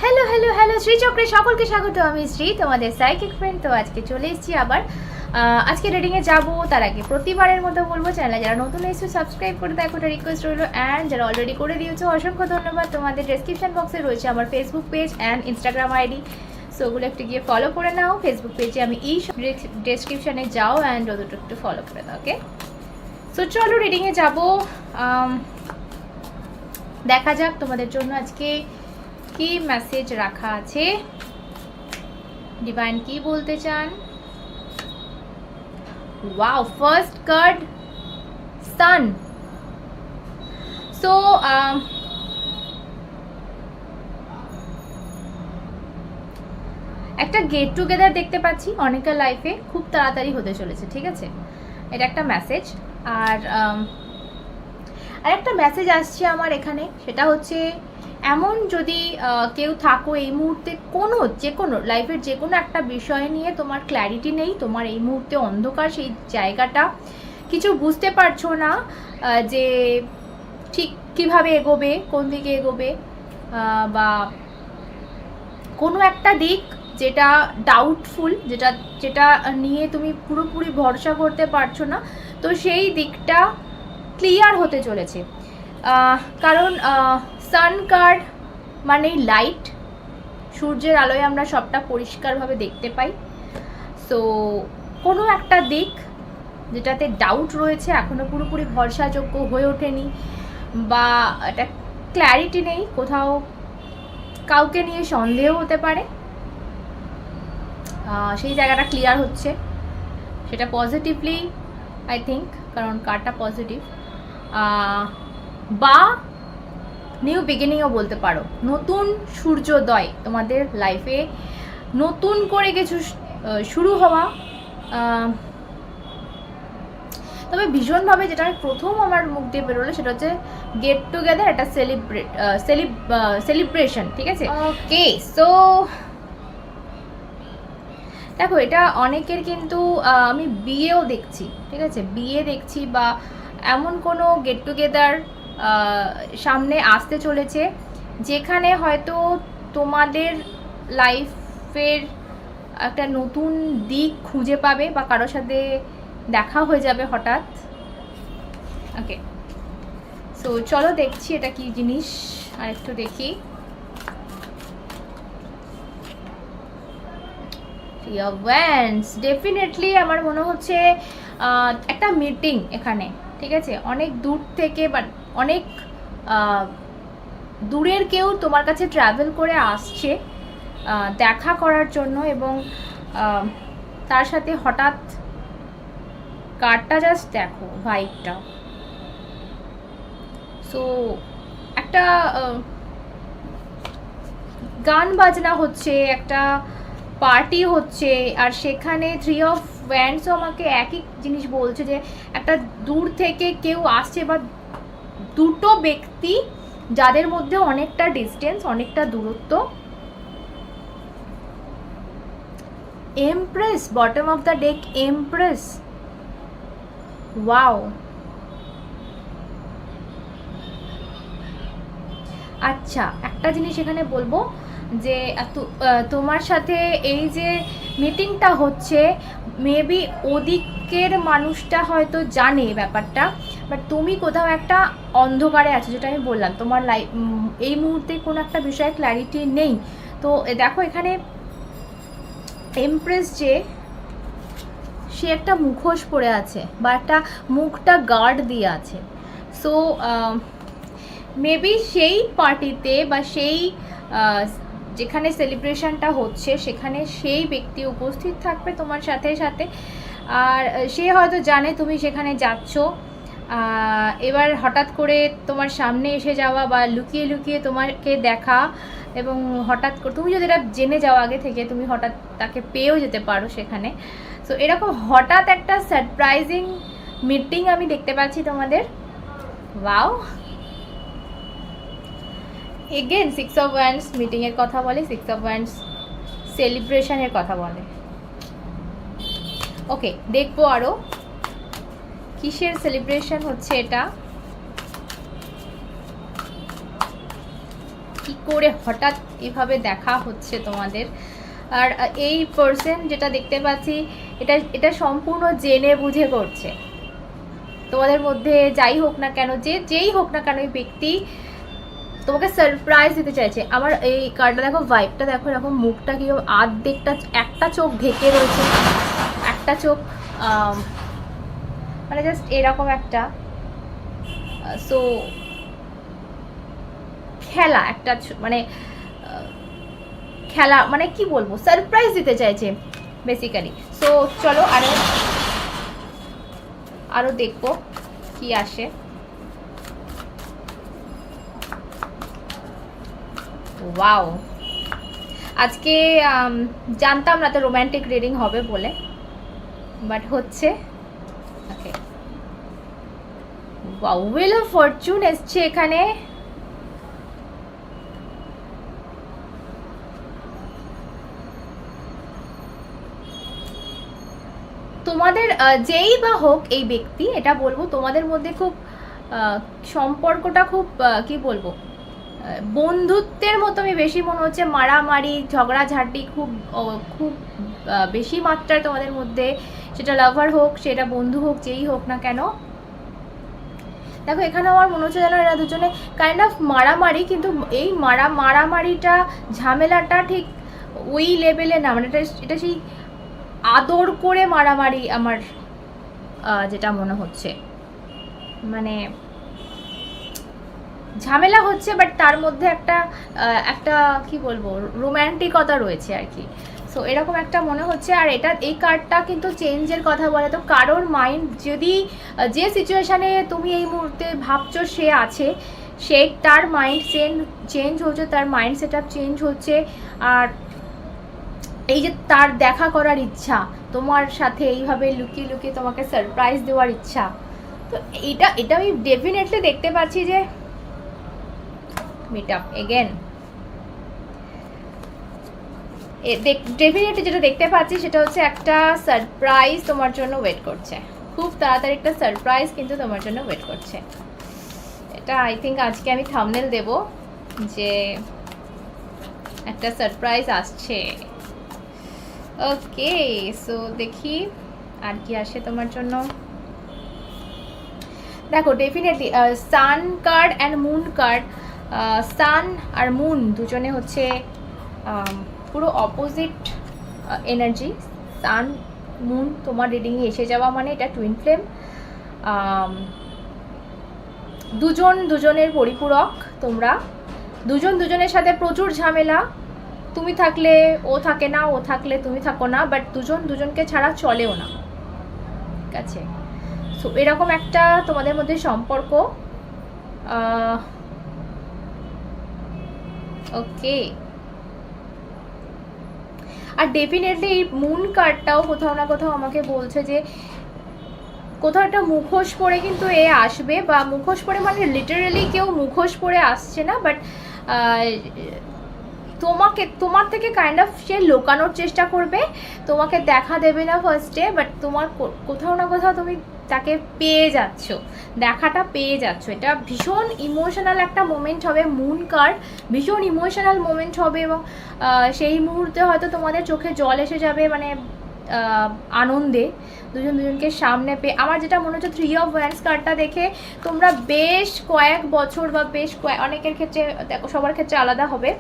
Hello hello hello শ্রীচক্রে সকলকে স্বাগত। আমি শ্রী, তোমাদের সাইকিক ফ্রেন্ড। তো আজকে চলে এসেছি আবার। আজকে রিডিংয়ে যাবো তার আগে প্রতিবারের মতো বলবো, চ্যানেলে যারা নতুন এসেছো সাবস্ক্রাইব করে দেখো, ওটা রিকোয়েস্ট রইলো। অ্যান্ড যারা অলরেডি করে দিয়েছো অসংখ্য ধন্যবাদ। তোমাদের ডেসক্রিপশন বক্সে রয়েছে আমার Facebook page and Instagram ID, so ওগুলো একটু গিয়ে ফলো করে নাও। ফেসবুক পেজে আমি এই ডেসক্রিপশানে যাও অ্যান্ড ওদেরটা একটু ফলো করে দাও। ওকে, সো চলো রিডিংয়ে যাবো। দেখা যাক তোমাদের জন্য আজকে কি মেসেজ রাখা আছে, ডিভাইন কি বলতে চান। ওয়াও, ফার্স্ট কার্ড সান। সো একটা গেট টুগেদার দেখতে পাচ্ছি অনেকের লাইফে, খুব তাড়াতাড়ি হতে চলেছে, ঠিক আছে? এটা একটা মেসেজ। আর একটা মেসেজ আসছে আমার এখানে, সেটা হচ্ছে এমন যদি কেউ থাকো এই মুহূর্তে যে কোনো লাইফের যে কোনো একটা বিষয় নিয়ে তোমার ক্ল্যারিটি নেই, তোমার এই মুহূর্তে অন্ধকার সেই জায়গাটা, কিছু বুঝতে পারছো না যে ঠিক কিভাবে এগোবে, কোন দিকে এগোবে, বা কোনো একটা দিক যেটা ডাউটফুল, যেটা নিয়ে তুমি পুরোপুরি ভরসা করতে পারছো না, তো সেই দিকটা ক্লিয়ার হতে চলেছে। কারণ সান কার্ড মানেই লাইট, সূর্যের আলোয় আমরা সবটা পরিষ্কারভাবে দেখতে পাই। সো কোনো একটা দিক যেটাতে ডাউট রয়েছে, এখনও পুরোপুরি ভরসাযোগ্য হয়ে ওঠেনি, বা একটা ক্ল্যারিটি নেই, কোথাও কাউকে নিয়ে সন্দেহ হতে পারে, সেই জায়গাটা ক্লিয়ার হচ্ছে, সেটা পজিটিভলি আই থিঙ্ক, কারণ কার্ডটা পজিটিভ। বা নিউ বিগিনিংও বলতে পারো, নতুন সূর্যোদয় তোমাদের লাইফে, নতুন করে কিছু শুরু হওয়া। তবে ভীষণভাবে যেটা আমি প্রথম আমার মুখ দিয়ে বেরোলো সেটা হচ্ছে গেট টুগেদার, একটা সেলিব্রেশন, ঠিক আছে? ওকে, সো দেখো এটা অনেকের কিন্তু আমি বিয়েও দেখছি, ঠিক আছে? বিয়ে দেখছি বা এমন কোনো গেট টুগেদার সামনে আসতে চলেছে যেখানে হয়তো তোমাদের লাইফের একটা নতুন দিক খুঁজে পাবে বা কারোর সাথে দেখা হয়ে যাবে হঠাৎ। ওকে, সো চলো দেখছি এটা কি জিনিস, আর একটু দেখি। ডেফিনেটলি আমার মনে হচ্ছে একটা মিটিং এখানে, ঠিক আছে? অনেক দূর থেকে বা অনেক দূরের কেউ তোমার কাছে ট্রাভেল করে আসছে দেখা করার জন্য, এবং তার সাথে হঠাৎ কার্ডটা জাস্ট দেখো, ভাইবটা। সো একটা গান বাজনা হচ্ছে, একটা পার্টি হচ্ছে, আর সেখানে 3 অফ ওয়ান্ডসও আমাকে একই জিনিস বলছে যে একটা দূর থেকে কেউ আসছে, বা দুটো ব্যক্তি যাদের মধ্যে অনেকটা ডিস্টেন্স, অনেকটা দূরত্ব। Empress, bottom of the deck, empress. Wow, আচ্ছা একটা জিনিস এখানে বলবো যে তোমার সাথে এই যে মিটিংটা হচ্ছে, মেবি ওদিকের মানুষটা হয়তো জানে ব্যাপারটা, বাট তুমি কোথাও একটা অন্ধকারে আছো, যেটা আমি বললাম, তোমার এই মুহূর্তে কোনো একটা বিষয়ে ক্ল্যারিটি নেই। তো দেখো এখানে এমপ্রেস যে, সে একটা মুখোশ পরে আছে বা একটা মুখটা গার্ড দিয়ে আছে। সো মেবি সেই পার্টিতে বা সেই যেখানে সেলিব্রেশনটা হচ্ছে সেখানে সেই ব্যক্তি উপস্থিত থাকবে তোমার সাথে সাথে, আর সে হয়তো জানে তুমি সেখানে যাচ্ছ। এবার হঠাৎ করে তোমার সামনে এসে যাওয়া বা লুকিয়ে লুকিয়ে তোমাকে দেখা, এবং হঠাৎ করে তুমি যদি এটা জেনে যাও আগে থেকে, তুমি হঠাৎ তাকে পেয়েও যেতে পারো সেখানে। সো এরকম হঠাৎ একটা সারপ্রাইজিং মিটিং আমি দেখতে পাচ্ছি তোমাদের। ওয়াও, এগেন 6 অফ ওয়ান্ডস মিটিংয়ের কথা বলে, 6 অফ ওয়ান্ডস সেলিব্রেশনের কথা বলে। ওকে, দেখবো আরও কিসের সেলিব্রেশন হচ্ছে, এটা কি করে হঠাৎ এভাবে দেখা হচ্ছে তোমাদের। আর এই পার্সন যেটা দেখতে পাচ্ছি, এটা এটা সম্পূর্ণ জেনে বুঝে করছে। তোমাদের মধ্যে যাই হোক না কেন, যেই হোক না কেন, এই ব্যক্তি তোমাকে সারপ্রাইজ দিতে চাইছে। আমার এই কার্ডটা দেখো, ভাইবটা দেখো, এরকম মুখটা কি আর্ধেকটা, একটা চোখ ঢেকে রয়েছে, একটা চোখ মানে জাস্ট এরকম একটা। সো খেলা একটা, মানে খেলা মানে কি বলবো, সারপ্রাইজ দিতে চাইছে বেসিক্যালি। সো চলো আরো দেখবো কি আসে। ওয়াও, আজকে জানতাম না তো রোম্যান্টিক রিডিং হবে বলে, বাট হচ্ছে। ওকে, ওয়াও, হুইল অফ ফরচুন এসছে এখানে। তোমাদের যেই বা হোক এই ব্যক্তি, এটা বলবো তোমাদের মধ্যে খুব সম্পর্কটা খুব কি বলবো, বন্ধুত্বের মতো আমি বেশি মনে হচ্ছে। মারামারি ঝগড়াঝাটি খুব খুব বেশি মাত্রায় তোমাদের মধ্যে, সেটা লাভার হোক সেটা বন্ধু হোক, যেই হোক না কেন। দেখো এখানে আমার মনে হচ্ছে যেন এরা দুজনে কাইন্ড অফ মারামারি, কিন্তু এই মারামারিটা ঝামেলাটা ঠিক ওই লেভেলে না, মানে এটা সেই আদর করে মারামারি আমার যেটা মনে হচ্ছে। মানে ঝামেলা হচ্ছে, বাট তার মধ্যে একটা একটা কি বলবো, রোম্যান্টিকতা রয়েছে আর কি। সো এরকম একটা মনে হচ্ছে। আর এটা, এই কার্ডটা কিন্তু চেঞ্জের কথা বলে। তো কারোর মাইন্ড যদি যে সিচুয়েশানে তুমি এই মুহূর্তে ভাবছো সে আছে, সে তার মাইন্ড চেঞ্জ হচ্ছে, তার মাইন্ড সেট আপ চেঞ্জ হচ্ছে। আর এই যে তার দেখা করার ইচ্ছা তোমার সাথে, এইভাবে লুকিয়ে লুকিয়ে তোমাকে সারপ্রাইজ দেওয়ার ইচ্ছা, তো এটা আমি ডেফিনেটলি দেখতে পাচ্ছি যে মিট আপ এগেন। ডেফিনেটলি যেটা দেখতে পাচ্ছি সেটা হচ্ছে একটা সারপ্রাইজ তোমার জন্য ওয়েট করছে, খুব তাড়াতাড়ি একটা সারপ্রাইজ কিন্তু তোমার জন্য ওয়েট করছে। এটা আই থিঙ্ক আজকে আমি থাম্বনেল দেব যে একটা সারপ্রাইজ আসছে। ওকে, সো দেখি আর কি আসে তোমার জন্য। দেখো definitely sun card and moon card, sun আর মুন দুজনে হচ্ছে পুরো অপোজিট এনার্জি। সান মুন তোমার রিডিংয়ে এসে যাওয়া মানে এটা টুইন ফ্লেম, দুজন দুজনের পরিপূরক। তোমরা দুজন দুজনের সাথে প্রচুর ঝামেলা, তুমি থাকলে ও থাকে না, ও থাকলে তুমি থাকো না, বাট দুজন দুজনকে ছাড়া চলেও না, ঠিক আছে। সো এরকম একটা তোমাদের মধ্যে সম্পর্ক। ওকে, আর ডেফিনেটলি এই মুন কার্ডটাও কোথাও না কোথাও আমাকে বলছে যে কোথাও একটা মুখোশ পরে কিন্তু এ আসবে, বা মুখোশ পরে মানে লিটারেলি কেউ মুখোশ পরে আসছে না, বাট তোমার থেকে কাইন্ড অফ সে লুকানোর চেষ্টা করবে, তোমাকে দেখা দেবে না ফার্স্টে, বাট তোমার কোথাও না কোথাও তুমি তাকে পেয়ে যাচ্ছ, দেখাটা পেয়ে যাচ্ছ। এটা ভীষণ ইমোশনাল একটা মোমেন্ট হবে। মুন কার্ড ভীষণ ইমোশনাল মোমেন্ট হবে, এবং সেই মুহূর্তে হয়তো তোমাদের চোখে জল এসে যাবে, মানে আনন্দে দুজন দুজনকে সামনে পেয়ে। আমার যেটা মনে হচ্ছে 3 অফ ওয়ান্ডস কার্ডটা দেখে তোমরা বেশ কয়েক বছর বা বেশ অনেকের ক্ষেত্রে, দেখো সবার ক্ষেত্রে আলাদা হবে,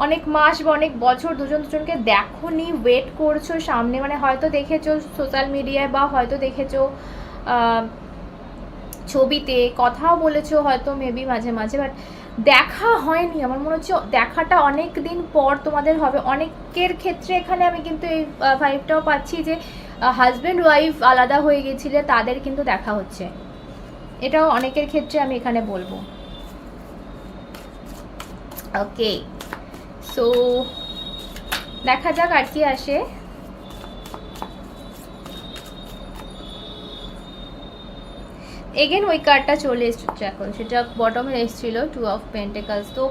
অনেক মাস বা অনেক বছর দুজন দুজনকে দেখোনি, ওয়েট করছো সামনে, মানে হয়তো দেখেছো সোশ্যাল মিডিয়ায়, বা হয়তো দেখেছো ছবিতে, কথাও বলেছো হয়তো মেবি মাঝে মাঝে, বাট দেখা হয়নি। আমার মনে হচ্ছে দেখাটা অনেক দিন পর তোমাদের হবে। অনেকের ক্ষেত্রে এখানে আমি কিন্তু এই ভাইবটাও পাচ্ছি যে হাজব্যান্ড ওয়াইফ আলাদা হয়ে গেছিলে, তাদের কিন্তু দেখা হচ্ছে, এটাও অনেকের ক্ষেত্রে আমি এখানে বলবো। ওকে, সো দেখা যাক আর কি আসে। এগেন ওই কার্ডটা চলে এসছে এখন, সেটা বটমে এসেছিল 2 অফ পেন্টিকলস। তো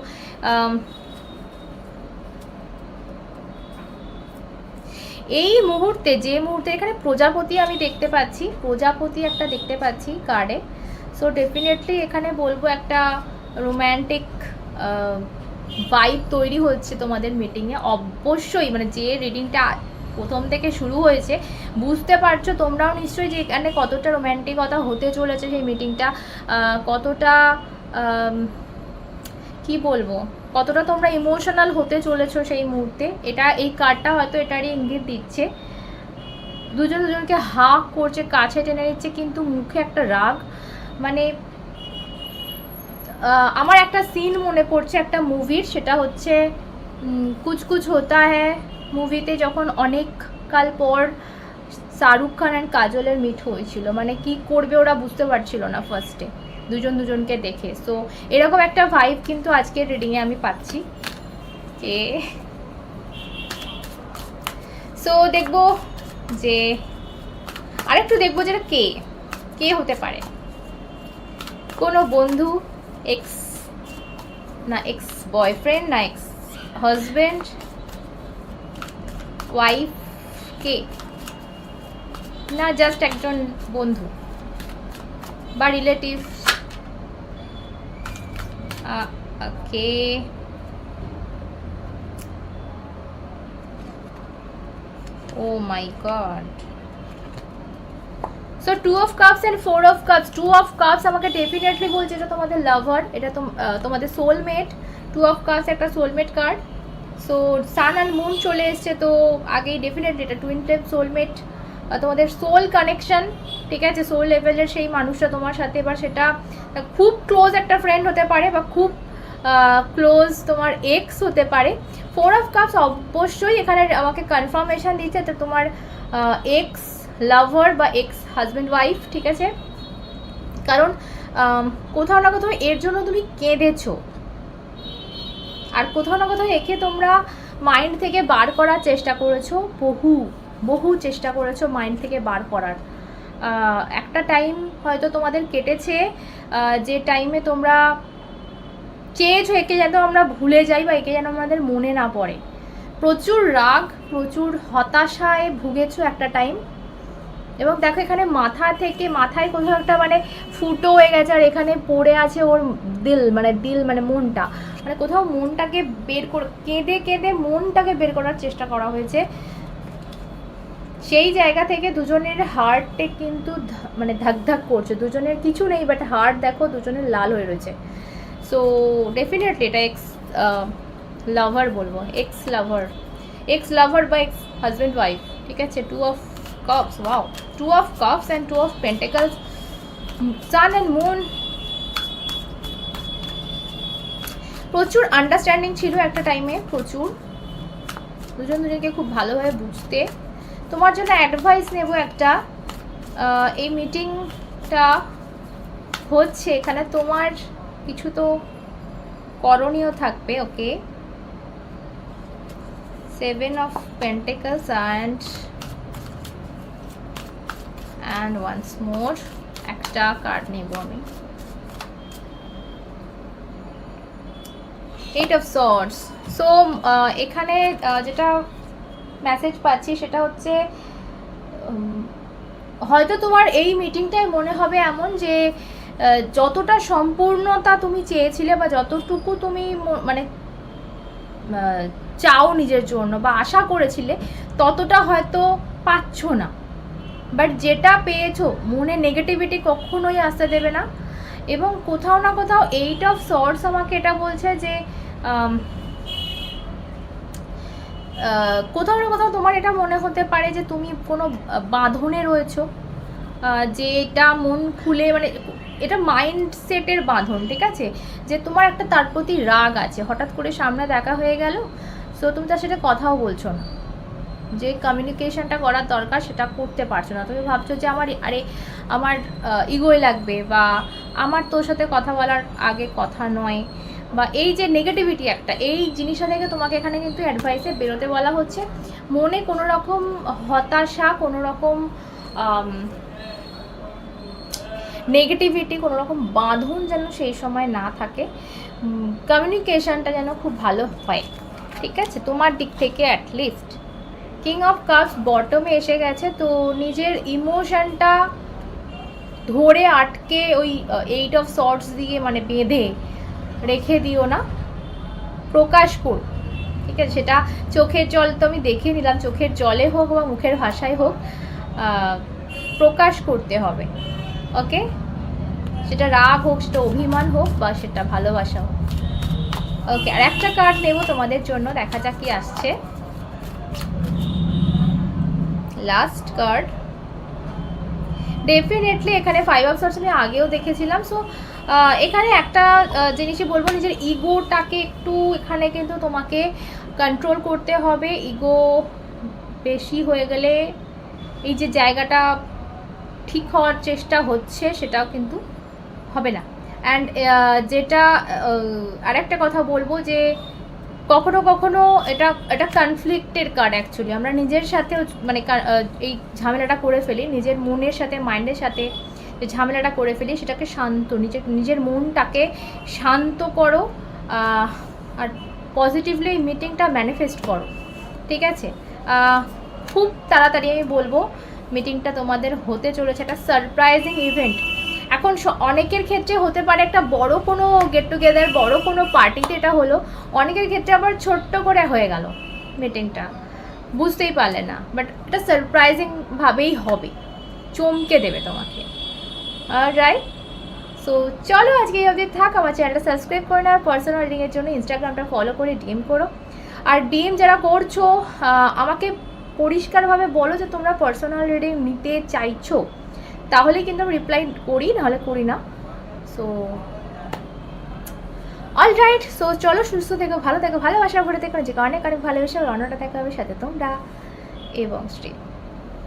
এই মুহূর্তে, যে মুহূর্তে এখানে প্রজাপতি আমি দেখতে পাচ্ছি, প্রজাপতি একটা দেখতে পাচ্ছি কার্ডে। সো ডেফিনেটলি এখানে বলবো একটা রোম্যান্টিক ভাইব তৈরি হচ্ছে তোমাদের মিটিংয়ে। অবশ্যই মানে যে রিডিংটা প্রথম থেকে শুরু হয়েছে বুঝতে পারছো তোমরাও নিশ্চয়ই যে এখানে কতটা রোম্যান্টিকতা হতে চলেছে, সেই মিটিংটা কতটা কি বলবো, কতটা তোমরা ইমোশনাল হতে চলেছো সেই মুহূর্তে। এটা এই কার্ডটা হয়তো এটারই ইঙ্গিত দিচ্ছে। দুজন দুজনকে হাক করছে, কাছে টেনে নিচ্ছে, কিন্তু মুখে একটা রাগ। মানে আমার একটা সিন মনে পড়ছে একটা মুভির, সেটা হচ্ছে কুছ কুছ হোতা হ্যায় মুভিতে, যখন অনেক কাল পর শাহরুখ খান অ্যান্ড কাজলের মিট হয়েছিল। মানে কি করবে ওরা বুঝতে পারছিল না ফার্স্টে দুজন দুজনকে দেখে। সো এরকম একটা ভাইব কিন্তু আজকের রিডিংয়ে আমি পাচ্ছি। সো দেখবো যে আরেকটু দেখবো যেটা কে হতে পারে। কোনো বন্ধু, এক্স না এক্স বয়ফ্রেন্ড, না এক্স হাজব্যান্ড, ওয়াইফ, কে না জাস্ট একজন বন্ধু বা রিলেটিভ। কে oh my god. So 2 of cups and 4 of cups. 2 of cups আমাকে ডেফিনেটলি বলছে এটা তোমাদের লাভার, এটা তোমাদের সোলমেট। 2 অফ কাপস একটা soulmate card. So sun and moon চলে এসছে, তো আগেই ডেফিনেটলি এটা টুইন ফ্লেম সোলমেট, তোমাদের সোল কানেকশন, ঠিক আছে। সোল লেভেলের সেই মানুষটা তোমার সাথে, এবার সেটা খুব ক্লোজ একটা ফ্রেন্ড হতে পারে বা খুব ক্লোজ তোমার এক্স হতে পারে। 4 অফ কাপস অবশ্যই এখানে আমাকে কনফার্মেশন দিচ্ছে তো তোমার এক্স লাভার বা এক্স হাজব্যান্ড ওয়াইফ, ঠিক আছে। কারণ কোথাও না কোথাও এর জন্য তুমি কেঁদেছো, আর কোথাও না কোথাও একে তোমরা মাইন্ড থেকে বার করার চেষ্টা করেছো, বহু চেষ্টা করেছো মাইন্ড থেকে বার করার। একটা টাইম হয়তো তোমাদের কেটেছে যে টাইমে তোমরা চেয়েছো একে যেন আমরা ভুলে যাই বা একে যেন আমাদের মনে না পড়ে। প্রচুর রাগ, প্রচুর হতাশায় ভুগেছো একটা টাইম। এবং দেখো এখানে মাথায় কোথাও একটা মানে ফুটো হয়ে গেছে, আর এখানে পড়ে আছে ওর দিল মানে মনটা, মানে কোথাও মনটাকে বের করে কেঁদে মনটাকে বের করার চেষ্টা করা হয়েছে। সেই জায়গা থেকে দুজনের হার্টে কিন্তু মানে ধাক করছে, দুজনের কিছু নেই বাট হার্ট দেখো দুজনের লাল হয়ে রয়েছে। সো ডেফিনেটলি এটা এক্স লাভার বলবো, এক্স লাভার বা এক্স হাজব্যান্ড ওয়াইফ, ঠিক আছে। 2 of cups, wow, 2 of cups and 2 of pentacles, sun and moon. প্রচুর আন্ডারস্ট্যান্ডিং ছিল একটা টাইমে, প্রচুর দুজন দুজনকে খুব ভালোভাবে বুঝতে। তোমার জন্য অ্যাডভাইস নেব একটা, এই মিটিংটা হচ্ছে এখানে তোমার কিছু তো করণীয় থাকবে, okay. 7 of pentacles and once more, একটা কার্ড নেব আমি। 8 অফ সর্ডস। সো এখানে যেটা মেসেজ পাচ্ছি সেটা হচ্ছে হয়তো তোমার এই মিটিংটায় মনে হবে এমন যে যতটা সম্পূর্ণতা তুমি চেয়েছিলে বা যতটুকু তুমি মানে চাও নিজের জন্য বা আশা করেছিলে ততটা হয়তো পাচ্ছ না, বাট যেটা পেয়েছো মনে নেগেটিভিটি কখনোই আসতে দেবে না। এবং কোথাও না কোথাও 8 অফ সর্ডস আমাকে এটা বলছে যে কোথাও না কোথাও তোমার এটা মনে হতে পারে যে তুমি কোনো বাঁধনে রয়েছো, যে এটা মন খুলে মানে এটা মাইন্ডসেটের বাঁধন, ঠিক আছে। যে তোমার একটা তার প্রতি রাগ আছে, হঠাৎ করে সামনে দেখা হয়ে গেল, সো তুমি তার সাথে কথাও বলছো না, যে কমিউনিকেশনটা করার দরকার সেটা করতে পারছো না। তুমি ভাবছো যে আমার ইগোয় লাগবে বা আমার তোর সাথে কথা বলার আগে কথা নয়, বা এই যে নেগেটিভিটি একটা, এই জিনিসটা থেকে তোমাকে এখানে কিন্তু অ্যাডভাইসে বেরোতে বলা হচ্ছে। মনে কোনো রকম হতাশা, কোনো রকম নেগেটিভিটি, কোনো রকম বাঁধন যেন সেই সময় না থাকে, কমিউনিকেশনটা যেন খুব ভালো হয়, ঠিক আছে, তোমার দিক থেকে অ্যাটলিস্ট। কিং অফ কাপস বটমে এসে গেছে, তো নিজের ইমোশনটা ধরে আটকে ওই 8 অফ সর্টস দিয়ে মানে বেঁধে রেখে দিও না। প্রকাশ করো, ঠিক আছে? সেটা চোখের জল তো আমি দেখে নিলাম, চোখের জলে হোক বা মুখের ভাষায় হোক, প্রকাশ করতে হবে। ওকে, সেটা রাগ হোক, সেটা অভিমান হোক, বা সেটা ভালোবাসা হোক। ওকে, আর একটা কার্ড নেব তোমাদের জন্য, দেখা যাক কি আসছে। Last card. ডেফিনেটলি এখানে 5 অফ সর্টস আমি আগেও দেখেছিলাম। সো এখানে একটা জিনিসই বলবো, নিজের ইগোটাকে একটু এখানে কিন্তু তোমাকে কন্ট্রোল করতে হবে। ইগো বেশি হয়ে গেলে এই যে জায়গাটা ঠিক হওয়ার চেষ্টা হচ্ছে সেটাও কিন্তু হবে না। অ্যান্ড যেটা আরেকটা কথা বলবো যে কখনো কখনো এটা কনফ্লিক্টের কার্ড অ্যাকচুয়ালি। আমরা নিজের সাথেও মানে এই ঝামেলাটা করে ফেলি, নিজের মনের সাথে মাইন্ডের সাথে যে ঝামেলাটা করে ফেলি, সেটাকে শান্ত, নিজের মনটাকে শান্ত করো, আর পজিটিভলি এই মিটিংটা ম্যানিফেস্ট করো, ঠিক আছে? খুব তাড়াতাড়ি আমি বলবো মিটিংটা তোমাদের হতে চলেছে, একটা সারপ্রাইজিং ইভেন্ট। এখন অনেকের ক্ষেত্রে হতে পারে একটা বড় কোনো গেট টুগেদার, বড় কোনো পার্টিতে এটা হলো, অনেকের ক্ষেত্রে আবার ছোট্ট করে হয়ে গেল মিটিংটা, বুঝতেই পারলে না, বাট এটা সারপ্রাইজিংভাবেই হবে, চমকে দেবে তোমাকে। রাইট, সো চলো আজকে এই অবধি থাক। আমার চ্যানেলটা সাবস্ক্রাইব করে নাও, পার্সোনাল রিডিংয়ের জন্য ইনস্টাগ্রামটা ফলো করে ডিএম করো। আর ডিএম যারা করছো আমাকে পরিষ্কারভাবে বলো যে তোমরা পার্সোনাল রিডিং নিতে চাইছো, তাহলে কিন্তু আমি রিপ্লাই করি, নাহলে করি না। সো অল রাইট, সো চলো সুস্থ থেকো, ভালো থেকো, ভালোবাসা ভরে থেকো, যে অনেক অনেক ভালোবাসা, রান্নাটা দেখা হবে সাথে তোমরা এবং শ্রী।